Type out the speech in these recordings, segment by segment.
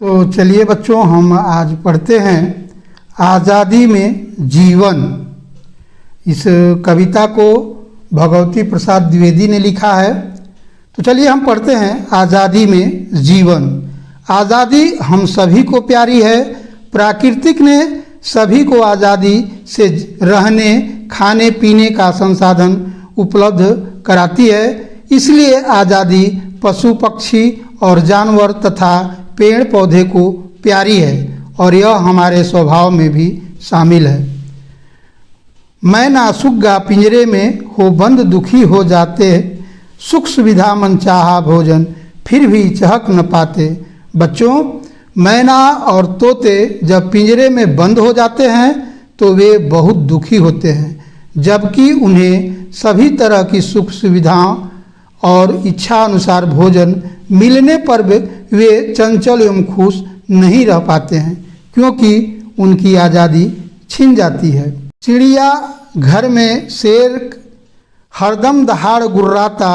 तो चलिए बच्चों, हम आज पढ़ते हैं आज़ादी में जीवन। इस कविता को भगवती प्रसाद द्विवेदी ने लिखा है। तो चलिए हम पढ़ते हैं आज़ादी में जीवन। आज़ादी हम सभी को प्यारी है। प्राकृतिक ने सभी को आज़ादी से रहने खाने पीने का संसाधन उपलब्ध कराती है। इसलिए आज़ादी पशु पक्षी और जानवर तथा पेड़ पौधे को प्यारी है और यह हमारे स्वभाव में भी शामिल है। मैं नासुग्गा पिंजरे में हो बंद दुखी हो जाते, सुख सुविधा मन चाहा भोजन फिर भी चहक न पाते। बच्चों, मैना और तोते जब पिंजरे में बंद हो जाते हैं तो वे बहुत दुखी होते हैं, जबकि उन्हें सभी तरह की सुख सुविधाओं और इच्छा अनुसार भोजन मिलने पर वे चंचल एवं खुश नहीं रह पाते हैं, क्योंकि उनकी आज़ादी छिन जाती है। चिड़िया घर में शेर हरदम दहाड़ गुर्राता,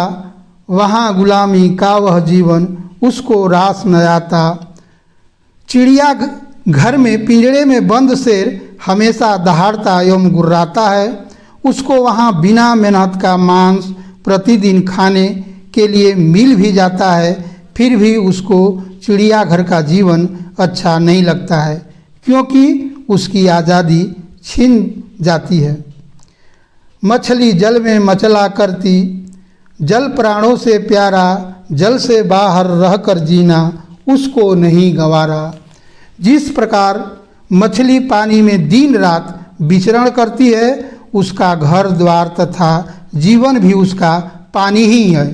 वहाँ गुलामी का वह जीवन उसको रास न आता। चिड़िया घर में पिंजरे में बंद शेर हमेशा दहाड़ता एवं गुर्राता है। उसको वहाँ बिना मेहनत का मांस प्रतिदिन खाने के लिए मिल भी जाता है, फिर भी उसको चिड़ियाघर का जीवन अच्छा नहीं लगता है, क्योंकि उसकी आज़ादी छिन जाती है। मछली जल में मचला करती, जल प्राणों से प्यारा, जल से बाहर रहकर जीना उसको नहीं गंवारा। जिस प्रकार मछली पानी में दिन रात विचरण करती है, उसका घर द्वार तथा जीवन भी उसका पानी ही है।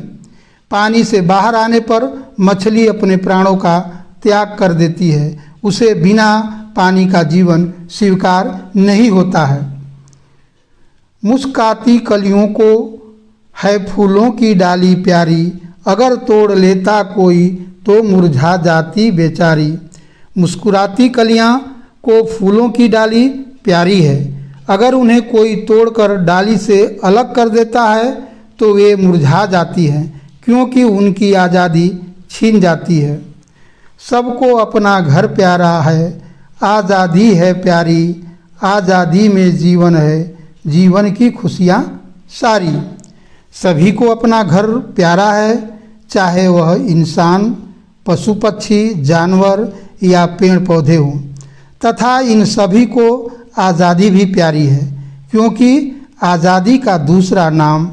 पानी से बाहर आने पर मछली अपने प्राणों का त्याग कर देती है। उसे बिना पानी का जीवन स्वीकार नहीं होता है। मुस्काती कलियों को है फूलों की डाली प्यारी, अगर तोड़ लेता कोई तो मुरझा जाती बेचारी। मुस्कुराती कलियां को फूलों की डाली प्यारी है, अगर उन्हें कोई तोड़कर डाली से अलग कर देता है तो वे मुरझा जाती हैं, क्योंकि उनकी आज़ादी छीन जाती है। सबको अपना घर प्यारा है, आज़ादी है प्यारी, आज़ादी में जीवन है, जीवन की खुशियाँ सारी। सभी को अपना घर प्यारा है, चाहे वह इंसान, पशु पक्षी, जानवर या पेड़ पौधे हों, तथा इन सभी को आज़ादी भी प्यारी है, क्योंकि आज़ादी का दूसरा नाम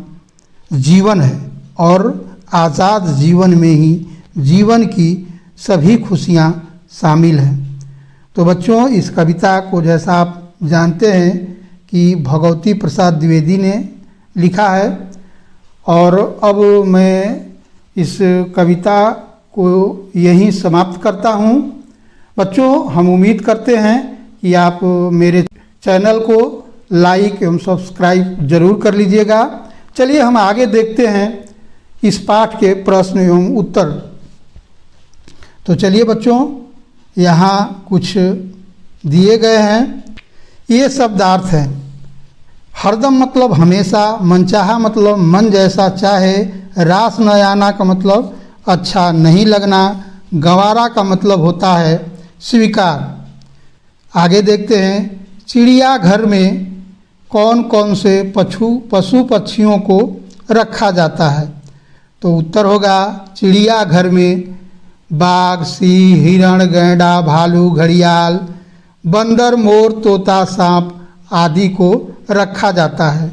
जीवन है और आज़ाद जीवन में ही जीवन की सभी खुशियाँ शामिल हैं। तो बच्चों, इस कविता को जैसा आप जानते हैं कि भगवती प्रसाद द्विवेदी ने लिखा है, और अब मैं इस कविता को यहीं समाप्त करता हूँ। बच्चों, हम उम्मीद करते हैं कि आप मेरे चैनल को लाइक एवं सब्सक्राइब जरूर कर लीजिएगा। चलिए हम आगे देखते हैं इस पाठ के प्रश्न एवं उत्तर। तो चलिए बच्चों, यहाँ कुछ दिए गए हैं। ये शब्दार्थ हैं। हरदम मतलब हमेशा, मनचाहा मतलब मन जैसा चाहे, रास न आना का मतलब अच्छा नहीं लगना, गंवारा का मतलब होता है स्वीकार। आगे देखते हैं, चिड़ियाघर में कौन कौन से पशु पक्षियों को रखा जाता है। तो उत्तर होगा, चिड़ियाघर में बाघ, सिंह, हिरण, गैंडा, भालू, घड़ियाल, बंदर, मोर, तोता, सांप आदि को रखा जाता है।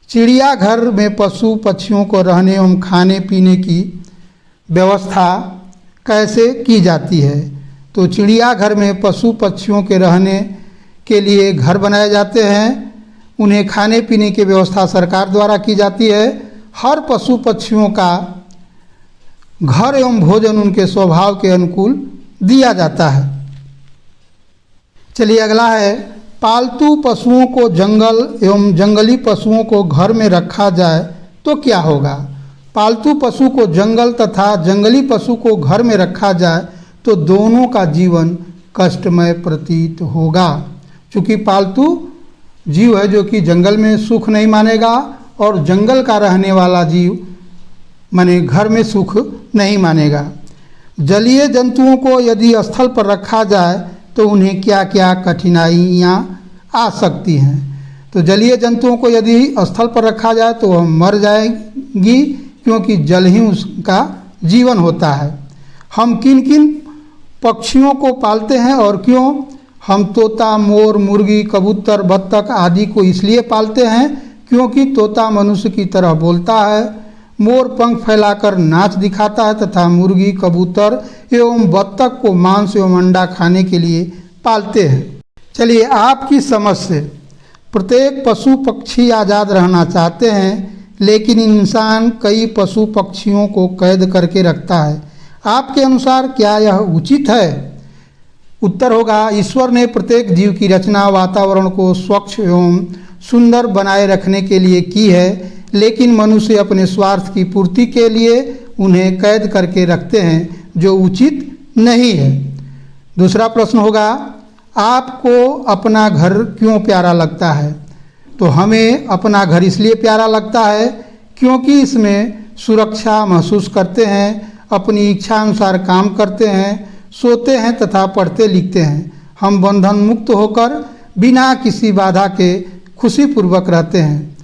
चिड़ियाघर में पशु पक्षियों को रहने एवं खाने पीने की व्यवस्था कैसे की जाती है। तो चिड़ियाघर में पशु पक्षियों के रहने के लिए घर बनाए जाते हैं। उन्हें खाने पीने की व्यवस्था सरकार द्वारा की जाती है। हर पशु पक्षियों का घर एवं भोजन उनके स्वभाव के अनुकूल दिया जाता है। चलिए अगला है, पालतू पशुओं को जंगल एवं जंगली पशुओं को घर में रखा जाए तो क्या होगा। पालतू पशु को जंगल तथा जंगली पशु को घर में रखा जाए तो दोनों का जीवन कष्टमय प्रतीत होगा। चूँकि पालतू जीव है जो कि जंगल में सुख नहीं मानेगा, और जंगल का रहने वाला जीव माने घर में सुख नहीं मानेगा। जलीय जंतुओं को यदि स्थल पर रखा जाए तो उन्हें क्या क्या कठिनाइयाँ आ सकती हैं। तो जलीय जंतुओं को यदि स्थल पर रखा जाए तो वह मर जाएंगी, क्योंकि जल ही उसका जीवन होता है। हम किन किन पक्षियों को पालते हैं और क्यों? हम तोता, मोर, मुर्गी, कबूतर, बत्तख आदि को इसलिए पालते हैं क्योंकि तोता मनुष्य की तरह बोलता है, मोर पंख फैलाकर नाच दिखाता है तथा मुर्गी, कबूतर एवं बत्तख को मांस एवं अंडा खाने के लिए पालते हैं। चलिए, आपकी समझ से प्रत्येक पशु पक्षी आज़ाद रहना चाहते हैं, लेकिन इंसान कई पशु पक्षियों को कैद करके रखता है। आपके अनुसार क्या यह उचित है? उत्तर होगा, ईश्वर ने प्रत्येक जीव की रचना वातावरण को स्वच्छ एवं सुंदर बनाए रखने के लिए की है, लेकिन मनुष्य अपने स्वार्थ की पूर्ति के लिए उन्हें कैद करके रखते हैं, जो उचित नहीं है। दूसरा प्रश्न होगा, आपको अपना घर क्यों प्यारा लगता है? तो हमें अपना घर इसलिए प्यारा लगता है क्योंकि इसमें सुरक्षा महसूस करते हैं, अपनी इच्छा अनुसार काम करते हैं, सोते हैं तथा पढ़ते लिखते हैं। हम बंधन मुक्त होकर बिना किसी बाधा के खुशीपूर्वक रहते हैं।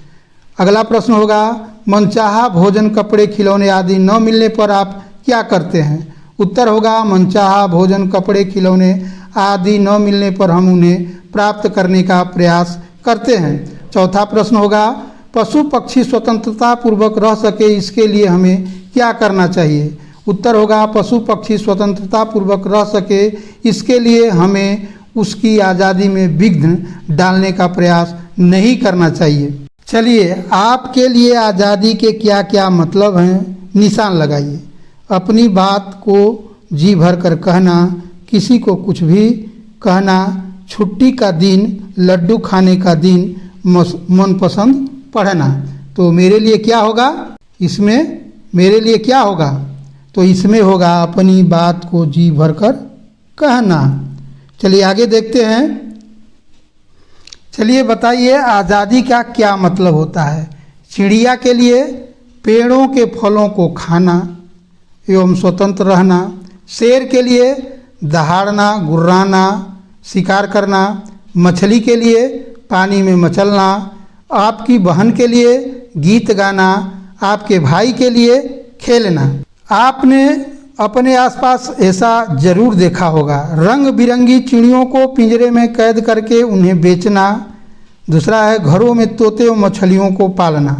अगला प्रश्न होगा, मनचाहा भोजन, कपड़े, खिलौने आदि न मिलने पर आप क्या करते हैं? उत्तर होगा, मनचाहा भोजन, कपड़े, खिलौने आदि न मिलने पर हम उन्हें प्राप्त करने का प्रयास करते हैं। चौथा प्रश्न होगा, पशु पक्षी स्वतंत्रता पूर्वक रह सके इसके लिए हमें क्या करना चाहिए? उत्तर होगा, पशु पक्षी स्वतंत्रता पूर्वक रह सके इसके लिए हमें उसकी आज़ादी में विघ्न डालने का प्रयास नहीं करना चाहिए। चलिए, आपके लिए आज़ादी के क्या क्या मतलब हैं, निशान लगाइए। अपनी बात को जी भर कर कहना, किसी को कुछ भी कहना, छुट्टी का दिन, लड्डू खाने का दिन, मनपसंद पढ़ना। तो मेरे लिए क्या होगा? इसमें मेरे लिए क्या होगा? तो इसमें होगा अपनी बात को जी भर कर कहना। चलिए आगे देखते हैं। चलिए बताइए, आज़ादी का क्या मतलब होता है? चिड़िया के लिए पेड़ों के फलों को खाना एवं स्वतंत्र रहना, शेर के लिए दहाड़ना, गुर्राना, शिकार करना, मछली के लिए पानी में मचलना, आपकी बहन के लिए गीत गाना, आपके भाई के लिए खेलना। आपने अपने आसपास ऐसा जरूर देखा होगा, रंग बिरंगी चिड़ियों को पिंजरे में कैद करके उन्हें बेचना। दूसरा है घरों में तोते और मछलियों को पालना।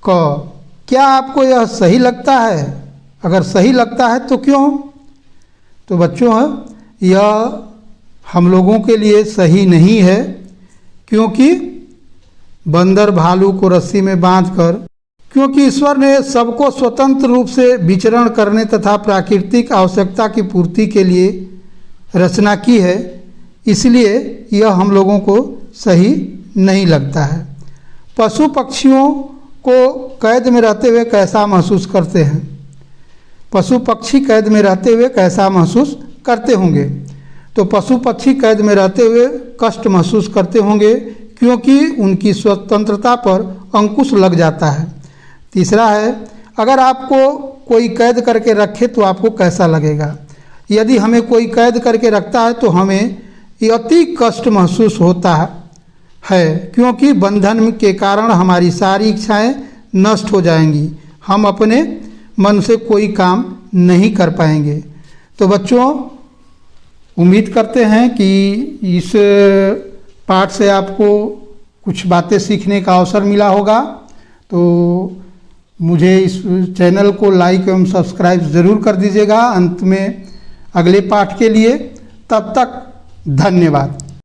क्या आपको यह सही लगता है? अगर सही लगता है तो क्यों? तो बच्चों, यह हम लोगों के लिए सही नहीं है, क्योंकि बंदर भालू को रस्सी में बांधकर, क्योंकि ईश्वर ने सबको स्वतंत्र रूप से विचरण करने तथा प्राकृतिक आवश्यकता की पूर्ति के लिए रचना की है, इसलिए यह हम लोगों को सही नहीं लगता है। पशु पक्षियों को कैद में रहते हुए कैसा महसूस करते हैं? पशु पक्षी कैद में रहते हुए कैसा महसूस करते होंगे? तो पशु पक्षी कैद में रहते हुए कष्ट महसूस करते होंगे, क्योंकि उनकी स्वतंत्रता पर अंकुश लग जाता है। तीसरा है, अगर आपको कोई कैद करके रखे तो आपको कैसा लगेगा? यदि हमें कोई कैद करके रखता है तो हमें अति कष्ट महसूस होता है, क्योंकि बंधन के कारण हमारी सारी इच्छाएं नष्ट हो जाएंगी, हम अपने मन से कोई काम नहीं कर पाएंगे। तो बच्चों, उम्मीद करते हैं कि इस पाठ से आपको कुछ बातें सीखने का अवसर मिला होगा। तो मुझे इस चैनल को लाइक एवं सब्सक्राइब ज़रूर कर दीजिएगा अंत में अगले पाठ के लिए। तब तक धन्यवाद।